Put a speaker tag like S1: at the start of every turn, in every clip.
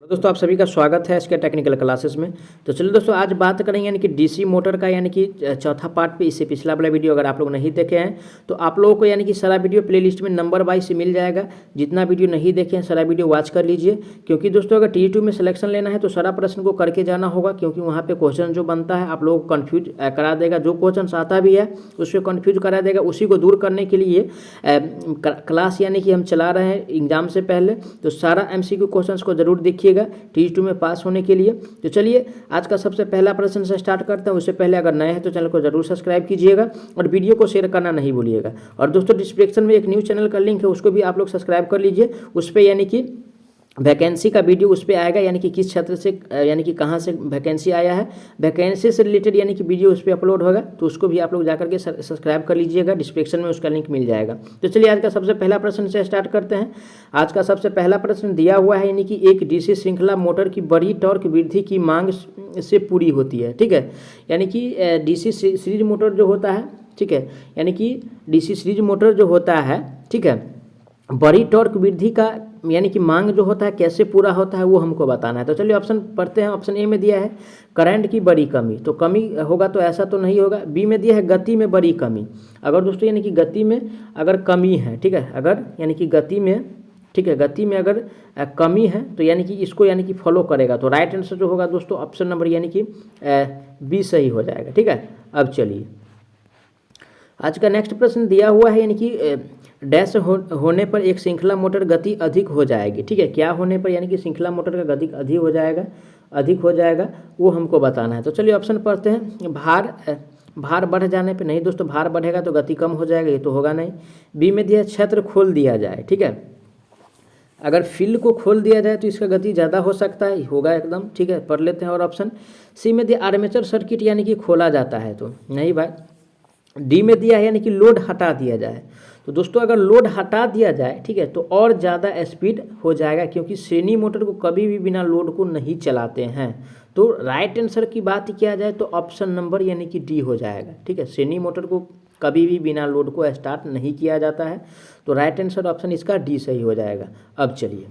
S1: दोस्तों आप सभी का स्वागत है इसके टेक्निकल क्लासेस में। तो चलिए दोस्तों आज बात करेंगे यानी कि डीसी मोटर का यानी कि चौथा पार्ट पे। इससे पिछला वाला वीडियो अगर आप लोग नहीं देखे हैं तो आप लोगों को यानी कि सारा वीडियो प्लेलिस्ट में नंबर वाइज मिल जाएगा। जितना वीडियो नहीं देखे हैं सारा वीडियो वॉच कर लीजिए, क्योंकि दोस्तों अगर T2 में सिलेक्शन लेना है तो सारा प्रश्न को करके जाना होगा, क्योंकि वहाँ पर क्वेश्चन जो बनता है आप लोगों को कन्फ्यूज करा देगा। जो क्वेश्चन आता भी है उससे कन्फ्यूज करा देगा। उसी को दूर करने के लिए क्लास यानी कि हम चला रहे हैं एग्जाम से पहले। तो सारा MCQ क्वेश्चन को जरूर देखिएगा T2 में पास होने के लिए। तो चलिए आज का सबसे पहला प्रश्न से स्टार्ट करते हैं। उससे पहले अगर नए हैं तो चैनल को जरूर सब्सक्राइब कीजिएगा और वीडियो को शेयर करना नहीं भूलिएगा। और दोस्तों डिस्क्रिप्शन में एक न्यूज़ चैनल का लिंक है, उसको भी आप लोग सब्सक्राइब कर लीजिए। उस पर यानी कि वैकेंसी का वीडियो उस पर आएगा, यानी कि किस क्षेत्र से यानी कि कहाँ से वैकेंसी आया है, वैकेंसी से रिलेटेड यानी कि वीडियो उस पर अपलोड होगा। तो उसको भी आप लोग जाकर के सब्सक्राइब कर लीजिएगा, डिस्क्रिप्शन में उसका लिंक मिल जाएगा। तो चलिए आज का सबसे पहला प्रश्न से स्टार्ट करते हैं। आज का सबसे पहला प्रश्न दिया हुआ है, यानी कि एक डीसी श्रृंखला मोटर की बड़ी टॉर्क वृद्धि की मांग से पूरी होती है। ठीक है, यानी कि डीसी सीरीज मोटर जो होता है, ठीक है, यानी कि डीसी सीरीज मोटर जो होता है, ठीक है, बड़ी टॉर्क वृद्धि का यानी कि मांग जो होता है कैसे पूरा होता है वो हमको बताना है। तो चलिए ऑप्शन पढ़ते हैं। ऑप्शन ए में दिया है करंट की बड़ी कमी, तो कमी होगा तो ऐसा तो नहीं होगा। बी में दिया है गति में बड़ी कमी। अगर दोस्तों यानी कि गति में अगर कमी है, ठीक है, अगर यानी कि गति में, ठीक है, गति में अगर कमी है तो यानी कि इसको यानी कि फॉलो करेगा। तो राइट आंसर जो होगा दोस्तों ऑप्शन नंबर यानी कि बी सही हो जाएगा। ठीक है, अब चलिए आज का नेक्स्ट प्रश्न दिया हुआ है, यानी कि डैश होने पर एक श्रृंखला मोटर गति अधिक हो जाएगी। ठीक है, क्या होने पर यानी कि श्रृंखला मोटर का गति अधिक हो जाएगा वो हमको बताना है। तो चलिए ऑप्शन पढ़ते हैं। भार बढ़ जाने पे, नहीं दोस्तों भार बढ़ेगा तो गति कम हो जाएगा, ये तो होगा नहीं। बी में दिया क्षेत्र खोल दिया जाए। ठीक है, अगर फील्ड को खोल दिया जाए तो इसका गति ज़्यादा हो सकता है, होगा एकदम। ठीक है, पढ़ लेते हैं। और ऑप्शन सी में दिया आर्मेचर सर्किट यानी कि खोला जाता है, तो नहीं भाई। डी में दिया है यानी कि लोड हटा दिया जाए। तो दोस्तों अगर लोड हटा दिया जाए, ठीक है, तो और ज़्यादा स्पीड हो जाएगा, क्योंकि श्रेणी मोटर को कभी भी बिना लोड को नहीं चलाते हैं। तो राइट आंसर की बात किया जाए तो ऑप्शन नंबर यानी कि डी हो जाएगा। ठीक है, श्रेणी मोटर को कभी भी बिना लोड को स्टार्ट नहीं किया जाता है। तो राइट आंसर ऑप्शन इसका डी सही हो जाएगा। अब चलिए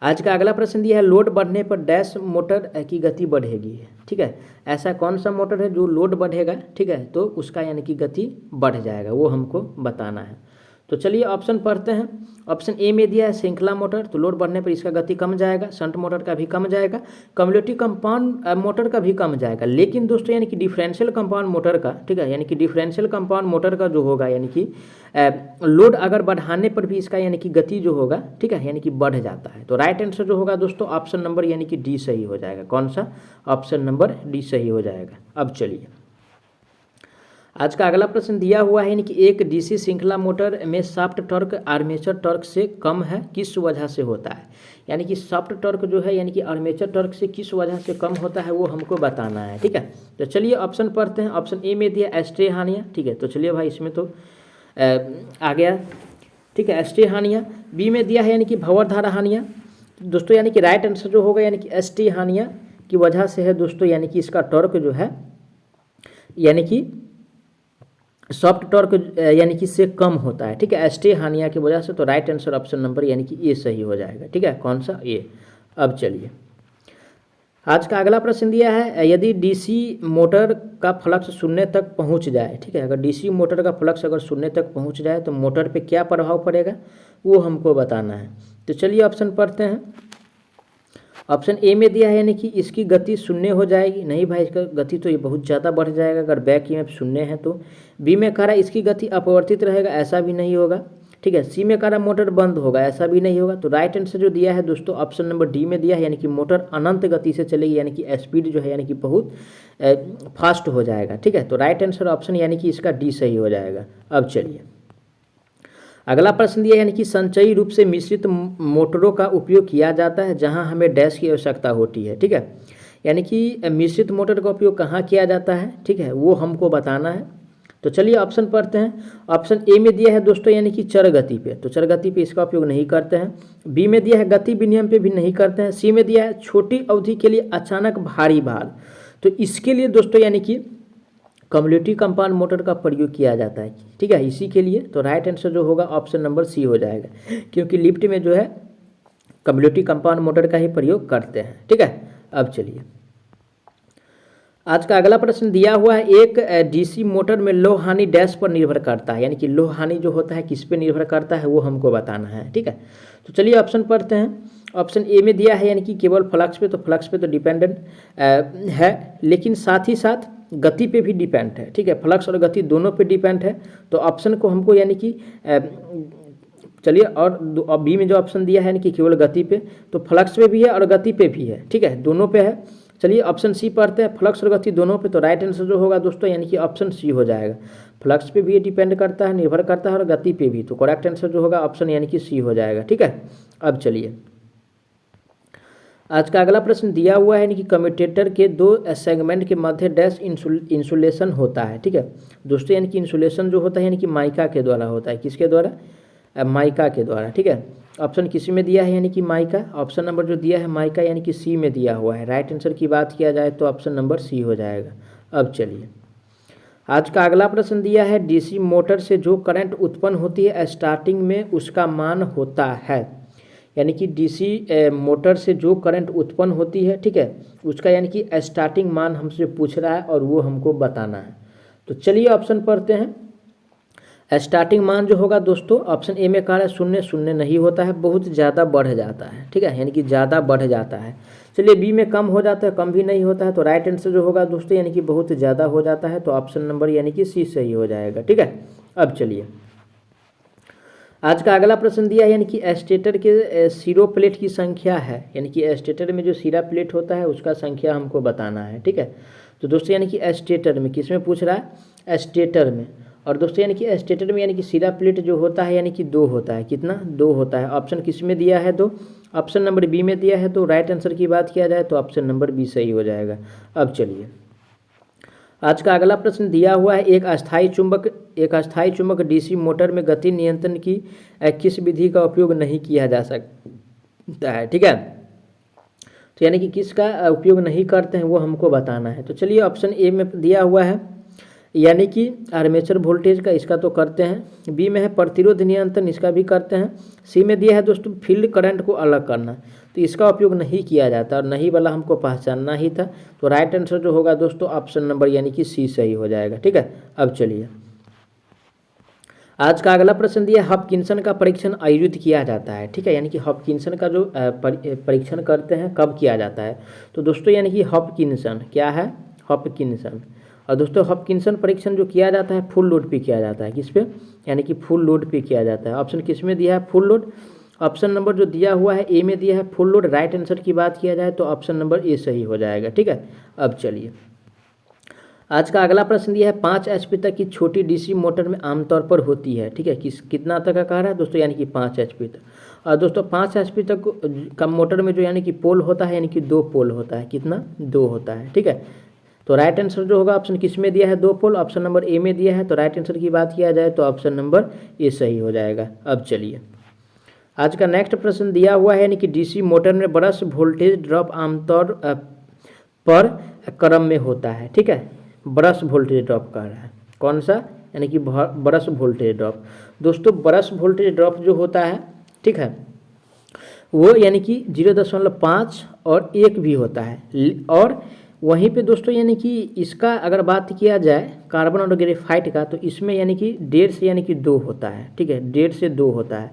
S1: आज का अगला प्रश्न दिया है लोड बढ़ने पर डैश मोटर की गति बढ़ेगी। ठीक है, ऐसा कौन सा मोटर है जो लोड बढ़ेगा, ठीक है, तो उसका यानी कि गति बढ़ जाएगा, वो हमको बताना है। तो चलिए ऑप्शन पढ़ते हैं। ऑप्शन ए में दिया है श्रृंखला मोटर, तो लोड बढ़ने पर इसका गति कम जाएगा। शंट मोटर का भी कम जाएगा। कम्युलेटिव कंपाउंड मोटर का भी कम जाएगा। लेकिन दोस्तों यानी कि डिफरेंशियल कंपाउंड मोटर का, ठीक है, यानी कि डिफरेंशियल कंपाउंड मोटर का जो होगा यानी कि लोड अगर बढ़ाने पर भी इसका यानी कि गति जो होगा, ठीक है, यानी कि बढ़ जाता है। तो राइट आंसर जो होगा दोस्तों ऑप्शन नंबर यानी कि डी सही हो जाएगा। कौन सा? ऑप्शन नंबर डी सही हो जाएगा। अब चलिए आज का अगला प्रश्न दिया हुआ है, यानी कि एक डीसी श्रृंखला मोटर में सॉफ्ट टॉर्क आर्मेचर टॉर्क से कम है, किस वजह से होता है। यानी कि सॉफ्ट टॉर्क जो है यानी कि आर्मेचर टॉर्क से किस वजह से कम होता है वो हमको बताना है। ठीक है, तो चलिए ऑप्शन पढ़ते हैं। ऑप्शन ए में दिया एस्ट्रे हानियाँ। ठीक है, तो चलिए भाई इसमें तो आ गया, ठीक है, एस्ट्रे हानियाँ। बी में दिया है यानी कि भंवर धारा हानियाँ। दोस्तों यानी कि राइट आंसर जो होगा यानी कि एस्ट्रे हानियाँ की वजह से है दोस्तों, यानी कि इसका टॉर्क जो है यानी कि सॉफ्ट टॉर्क यानी कि से कम होता है। ठीक है, एस्ट्रे हानिया की वजह से। तो राइट आंसर ऑप्शन नंबर यानी कि ए सही हो जाएगा। ठीक है, कौन सा? ए। अब चलिए आज का अगला प्रश्न दिया है, यदि डीसी मोटर का फ्लक्स शून्य तक पहुंच जाए, ठीक है, अगर डीसी मोटर का फ्लक्स अगर शून्य तक पहुंच जाए तो मोटर पे क्या प्रभाव पड़ेगा वो हमको बताना है। तो चलिए ऑप्शन पढ़ते हैं। ऑप्शन ए में दिया है यानी कि इसकी गति शून्य हो जाएगी। नहीं भाई, इसका गति तो ये बहुत ज़्यादा बढ़ जाएगा अगर बैक ईएमएफ शून्य है तो। बी में कह रहा है इसकी गति अपवर्तित रहेगा, ऐसा भी नहीं होगा। ठीक है, सी में कह रहा है मोटर बंद होगा, ऐसा भी नहीं होगा। तो राइट आंसर जो दिया है दोस्तों ऑप्शन नंबर डी में दिया है, यानी कि मोटर अनंत गति से चलेगी, यानी कि स्पीड जो है यानी कि बहुत फास्ट हो जाएगा। ठीक है, तो राइट आंसर ऑप्शन यानी कि इसका डी सही हो जाएगा। अब चलिए अगला प्रश्न दिया यानी कि संचयी रूप से मिश्रित मोटरों का उपयोग किया जाता है जहां हमें डैश की आवश्यकता होती है। ठीक है, यानी कि मिश्रित मोटर का उपयोग कहाँ किया जाता है, ठीक है, वो हमको बताना है। तो चलिए ऑप्शन पढ़ते हैं। ऑप्शन ए में दिया है दोस्तों यानी कि चर गति पे, तो चर गति पे इसका उपयोग नहीं करते हैं। बी में दिया है गति विनियम पे भी नहीं करते हैं। सी में दिया है छोटी अवधि के लिए अचानक भारी भार, तो इसके लिए दोस्तों यानी कि कम्युलेटिव कंपाउंड मोटर का प्रयोग किया जाता है। ठीक है, इसी के लिए। तो राइट आंसर जो होगा ऑप्शन नंबर सी हो जाएगा, क्योंकि लिफ्ट में जो है कम्युलेटिव कंपाउंड मोटर का ही प्रयोग करते हैं। ठीक है, अब चलिए आज का अगला प्रश्न दिया हुआ है, एक डीसी मोटर में लो हानि डैश पर निर्भर करता है, यानी कि लो हानि जो होता है किस पे निर्भर करता है वो हमको बताना है। ठीक है, तो चलिए ऑप्शन पढ़ते हैं। ऑप्शन ए में दिया है यानी कि केवल फ्लक्स पे, तो फ्लक्स पे तो डिपेंडेंट है, लेकिन साथ ही साथ गति पे भी डिपेंड है। ठीक है, फ्लक्स और गति दोनों पे डिपेंड है। तो ऑप्शन को हमको यानी कि चलिए, और बी में जो ऑप्शन दिया है यानी कि केवल गति पे, तो फ्लक्स पे भी है और गति पे भी है। ठीक है, दोनों पे है। चलिए ऑप्शन सी पढ़ते हैं, फ्लक्स और गति दोनों पे, तो राइट आंसर जो होगा दोस्तों यानी कि ऑप्शन सी हो जाएगा। फ्लक्स पे भी ये डिपेंड करता है, निर्भर करता है, और गति पे भी, तो करेक्ट आंसर जो होगा ऑप्शन यानी कि सी हो जाएगा। ठीक है, अब चलिए आज का अगला प्रश्न दिया हुआ है यानी कि कम्यूटेटर के दो सेगमेंट के मध्य डैश इंसुलेशन होता है। ठीक है दोस्तों, यानी कि इंसुलेशन जो होता है यानी कि माइका के द्वारा होता है। किसके द्वारा? माइका के द्वारा। ठीक है, ऑप्शन किसी में दिया है यानी कि माइका, ऑप्शन नंबर जो दिया है माइका यानी कि सी में दिया हुआ है। राइट आंसर की बात किया जाए तो ऑप्शन नंबर सी हो जाएगा। अब चलिए आज का अगला प्रश्न दिया है, डीसी मोटर से जो करंट उत्पन्न होती है स्टार्टिंग में उसका मान होता है, यानी कि डीसी मोटर से जो करंट उत्पन्न होती है, ठीक है, उसका यानी कि स्टार्टिंग मान हमसे पूछ रहा है और वो हमको बताना है। तो चलिए ऑप्शन पढ़ते हैं। स्टार्टिंग मान जो होगा दोस्तों, ऑप्शन ए में कहा है शून्य, शून्य नहीं होता है, बहुत ज़्यादा बढ़ जाता है। ठीक है, यानी कि ज़्यादा बढ़ जाता है। चलिए बी में कम हो जाता है, कम भी नहीं होता है, तो राइट आंसर जो होगा दोस्तों यानी कि बहुत ज़्यादा हो जाता है, तो ऑप्शन नंबर यानी कि सी सही हो जाएगा। ठीक है, अब चलिए आज का अगला प्रश्न दिया है यानी कि स्टेटर के सिरो प्लेट की संख्या है, यानी कि स्टेटर में जो सिरा प्लेट होता है उसका संख्या हमको बताना है। ठीक है, तो दोस्तों यानी कि स्टेटर में, किस में पूछ रहा है? स्टेटर में। और दोस्तों यानी कि स्टेटर में यानी कि सिरा प्लेट जो होता है यानी कि 2 होता है। कितना? 2 होता है। ऑप्शन किस में दिया है? 2। ऑप्शन नंबर बी में दिया है। तो राइट आंसर की बात किया जाए तो ऑप्शन नंबर बी सही हो जाएगा। अब चलिए आज का अगला प्रश्न दिया हुआ है, एक अस्थायी चुंबक डीसी मोटर में गति नियंत्रण की किस विधि का उपयोग नहीं किया जा सकता है। ठीक है, तो यानी कि किसका उपयोग नहीं करते हैं वो हमको बताना है। तो चलिए ऑप्शन ए में दिया हुआ है यानी कि आर्मेचर वोल्टेज का, इसका तो करते हैं। बी में है प्रतिरोध नियंत्रण, इसका भी करते हैं। सी में दिया है दोस्तों फील्ड करंट को अलग करना, तो इसका उपयोग नहीं किया जाता और नहीं वाला हमको पहचानना ही था। तो राइट आंसर जो होगा दोस्तों ऑप्शन नंबर यानी कि सी सही हो जाएगा। ठीक है, अब चलिए आज का अगला प्रश्न दिया, हॉपकिंसन का परीक्षण आयोजित किया जाता है। ठीक है, यानी कि हॉपकिंसन का जो परीक्षण करते हैं कब किया जाता है? तो दोस्तों यानी कि हॉपकिंसन क्या है? हॉपकिंसन। और दोस्तों हॉपकिंसन परीक्षण जो किया जाता है फुल लोड पे किया जाता है। किस पे? यानी कि फुल लोड पे किया जाता है। ऑप्शन किस में दिया है? Full load. ऑप्शन नंबर जो दिया हुआ है ए में दिया है फुल लोड। राइट आंसर की बात किया जाए तो ऑप्शन नंबर ए सही हो जाएगा। ठीक है, अब चलिए आज का अगला प्रश्न दिया है, 5 HP तक की छोटी डीसी मोटर में आमतौर पर होती है। ठीक है, कितना तक का कह रहा है दोस्तों? यानी कि 5 HP तक। और दोस्तों 5 HP तक कम मोटर में जो यानी कि पोल होता है यानी कि 2 पोल होता है। कितना? 2 होता है। ठीक है, तो राइट आंसर जो होगा ऑप्शन किस में दिया है? 2 पोल। ऑप्शन नंबर ए में दिया है, तो राइट आंसर की बात किया जाए तो ऑप्शन नंबर ए सही हो जाएगा। अब चलिए आज का नेक्स्ट प्रश्न दिया हुआ है यानी कि डीसी मोटर में ब्रश वोल्टेज ड्रॉप आमतौर पर क्रम में होता है। ठीक है, ब्रश वोल्टेज ड्रॉप कर रहा है, कौन सा? यानी कि ब्रश वोल्टेज ड्रॉप। दोस्तों ब्रश वोल्टेज ड्रॉप जो होता है, ठीक है, वो यानी कि 0.5 और 1 भी होता है। और वहीं पे दोस्तों यानी कि इसका अगर बात किया जाए कार्बन और ग्रेफाइट का, तो इसमें यानी कि 1.5 से यानी कि 2 होता है। ठीक है, 1.5 से 2 होता है।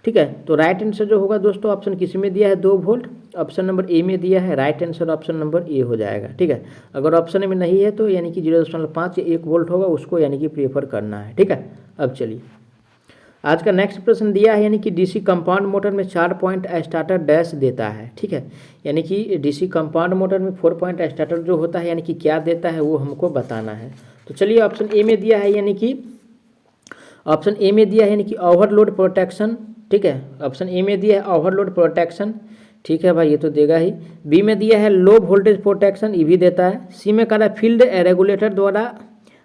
S1: ठीक है, तो राइट आंसर जो होगा दोस्तों ऑप्शन किस में दिया है? 2 वोल्ट। ऑप्शन नंबर ए में दिया है, right answer option number A हो जाएगा। ठीक है, अगर ऑप्शन में नहीं है तो यानी कि 0.5 या 1 वोल्ट होगा, उसको यानी कि प्रेफर करना है। ठीक है, अब चलिए आज का नेक्स्ट प्रश्न दिया है यानी कि डीसी कंपाउंड मोटर में 4 पॉइंट स्टार्टर डैश देता है। ठीक है, यानी कि डीसी कंपाउंड मोटर में 4 पॉइंट स्टार्टर जो होता है यानी कि क्या देता है वो हमको बताना है। तो चलिए ऑप्शन ए में दिया है यानी कि ऑप्शन ए में दिया है यानी कि ओवरलोड प्रोटेक्शन। ठीक है, ऑप्शन ए में दिया है ओवरलोड प्रोटेक्शन। ठीक है भाई, ये तो देगा ही। बी में दिया है लो वोल्टेज प्रोटेक्शन, ये भी देता है। सी में कह रहा है फील्ड रेगुलेटर द्वारा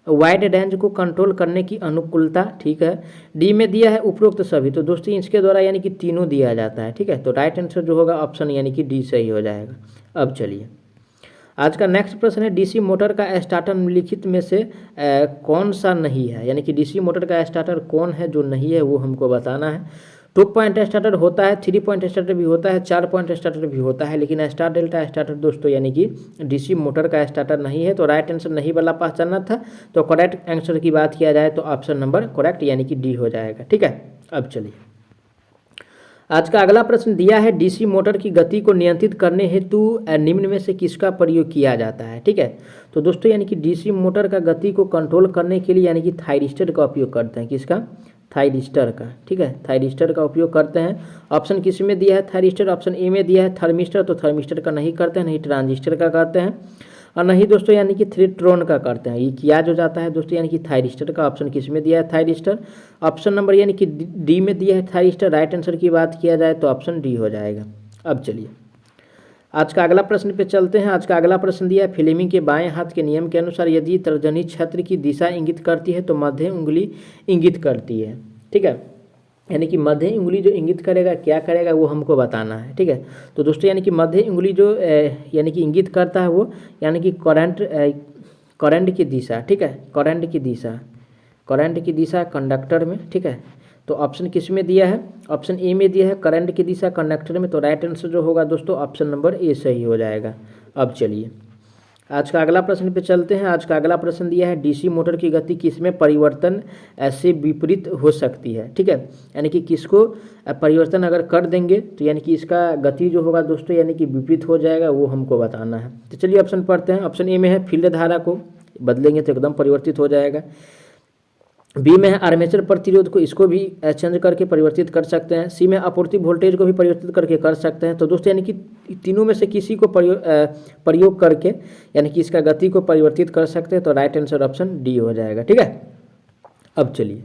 S1: वाइड रेंज को कंट्रोल करने की अनुकूलता। ठीक है, डी में दिया है उपरोक्त सभी। तो दोस्तों इसके द्वारा यानी कि तीनों दिया जाता है। ठीक है, तो राइट आंसर जो होगा ऑप्शन यानी कि डी सही हो जाएगा। अब चलिए आज का नेक्स्ट प्रश्न है, डीसी मोटर का स्टार्टर निम्नलिखित में से कौन सा नहीं है? यानी कि डीसी मोटर का स्टार्टर कौन है जो नहीं है वो हमको बताना है। 2 पॉइंट स्टार्टर होता है, 3 पॉइंट स्टार्टर भी होता है, 4 पॉइंट स्टार्टर भी होता है, लेकिन स्टार डेल्टा स्टार्टर दोस्तों यानी कि डीसी मोटर का स्टार्टर नहीं है। तो राइट आंसर नहीं वाला पहचानना था। तो करेक्ट आंसर की बात किया जाए तो ऑप्शन नंबर करेक्ट यानी कि डी हो जाएगा। ठीक है, अब चलिए आज का अगला प्रश्न दिया है, डीसी मोटर की गति को नियंत्रित करने हेतु निम्न में से किसका प्रयोग किया जाता है। ठीक है, तो दोस्तों यानी कि डीसी मोटर का गति को कंट्रोल करने के लिए यानी कि थायरिस्टर का उपयोग करते हैं। किसका? थायरिस्टर का। ठीक है, थायरिस्टर का उपयोग करते हैं। ऑप्शन किस में दिया है थायरिस्टर? ऑप्शन ए में दिया है थर्मिस्टर, तो थर्मिस्टर का नहीं करते हैं, नहीं ट्रांजिस्टर का करते हैं, और नहीं दोस्तों यानी कि थ्रेड्रोन का करते हैं। ये किया जो जाता है दोस्तों यानी कि थायरिस्टर का। ऑप्शन किस में दिया है? थायरिस्टर। ऑप्शन नंबर यानी कि डी में दिया है थायरिस्टर। राइट आंसर की बात किया जाए तो ऑप्शन डी हो जाएगा। अब चलिए आज का अगला प्रश्न पे चलते हैं। आज का अगला प्रश्न दिया है, फ्लेमिंग के बाएं हाथ के नियम के अनुसार यदि तर्जनी छत्र की दिशा इंगित करती है तो मध्य उंगली इंगित करती है। ठीक है, यानी कि मध्य उंगली जो इंगित करेगा क्या करेगा वो हमको बताना है। ठीक है, तो दोस्तों यानी कि मध्य उंगली जो यानी कि इंगित करता है वो यानी कि करंट की दिशा। ठीक है, करंट की दिशा कंडक्टर में। ठीक है, तो ऑप्शन किस में दिया है? ऑप्शन ए में दिया है करंट की दिशा कंडक्टर में। तो राइट आंसर जो होगा दोस्तों ऑप्शन नंबर ए सही हो जाएगा। अब चलिए आज का अगला प्रश्न पे चलते हैं। आज का अगला प्रश्न दिया है, डीसी मोटर की गति किसमें परिवर्तन ऐसे विपरीत हो सकती है। ठीक है, यानी कि किसको परिवर्तन अगर कर देंगे तो यानी कि इसका गति जो होगा दोस्तों यानी कि विपरीत हो जाएगा, वो हमको बताना है। तो चलिए ऑप्शन पढ़ते हैं। ऑप्शन ए में है फील्ड धारा को बदलेंगे तो एकदम परिवर्तित हो जाएगा। बी में है आर्मेचर प्रतिरोध को, इसको भी चेंज करके परिवर्तित कर सकते हैं। सी में आपूर्ति वोल्टेज को भी परिवर्तित करके कर सकते हैं। तो दोस्तों यानी कि तीनों में से किसी को प्रयोग करके यानी कि इसका गति को परिवर्तित कर सकते हैं। तो राइट आंसर ऑप्शन डी हो जाएगा। ठीक है, अब चलिए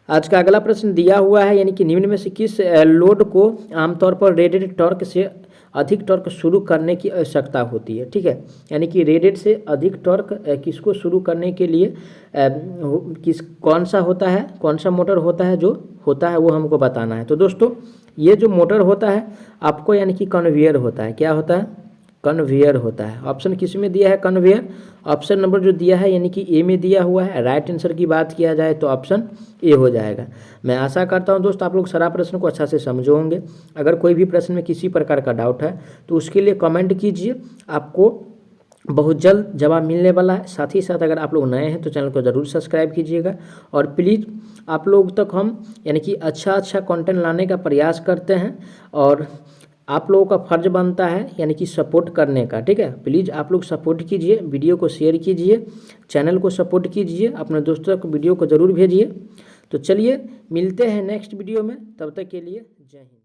S1: आज का अगला प्रश्न दिया हुआ है, यानी कि निम्न में से किस लोड को आमतौर पर रेटेड टॉर्क से अधिक टॉर्क शुरू करने की आवश्यकता होती है। ठीक है, यानी कि रेटेड से अधिक टॉर्क किसको शुरू करने के लिए कौन सा होता है, कौन सा मोटर होता है जो होता है वो हमको बताना है। तो दोस्तों ये जो मोटर होता है आपको यानी कि कन्वेयर होता है। क्या होता है? कन्वेयर होता है। ऑप्शन किस में दिया है? कन्वेयर। ऑप्शन नंबर जो दिया है यानी कि ए में दिया हुआ है। राइट आंसर की बात किया जाए तो ऑप्शन ए हो जाएगा। मैं आशा करता हूं दोस्त आप लोग सारा प्रश्न को अच्छा से समझे होंगे। अगर कोई भी प्रश्न में किसी प्रकार का डाउट है तो उसके लिए कमेंट कीजिए, आपको बहुत जल्द जवाब मिलने वाला है। साथ ही साथ अगर आप लोग नए हैं तो चैनल को ज़रूर सब्सक्राइब कीजिएगा, और प्लीज़ आप लोग तक हम यानी कि अच्छा कंटेंट लाने का प्रयास करते हैं, और आप लोगों का फ़र्ज बनता है यानी कि सपोर्ट करने का। ठीक है, प्लीज़ आप लोग सपोर्ट कीजिए, वीडियो को शेयर कीजिए, चैनल को सपोर्ट कीजिए, अपने दोस्तों को वीडियो को ज़रूर भेजिए। तो चलिए मिलते हैं नेक्स्ट वीडियो में, तब तक के लिए जय हिंद।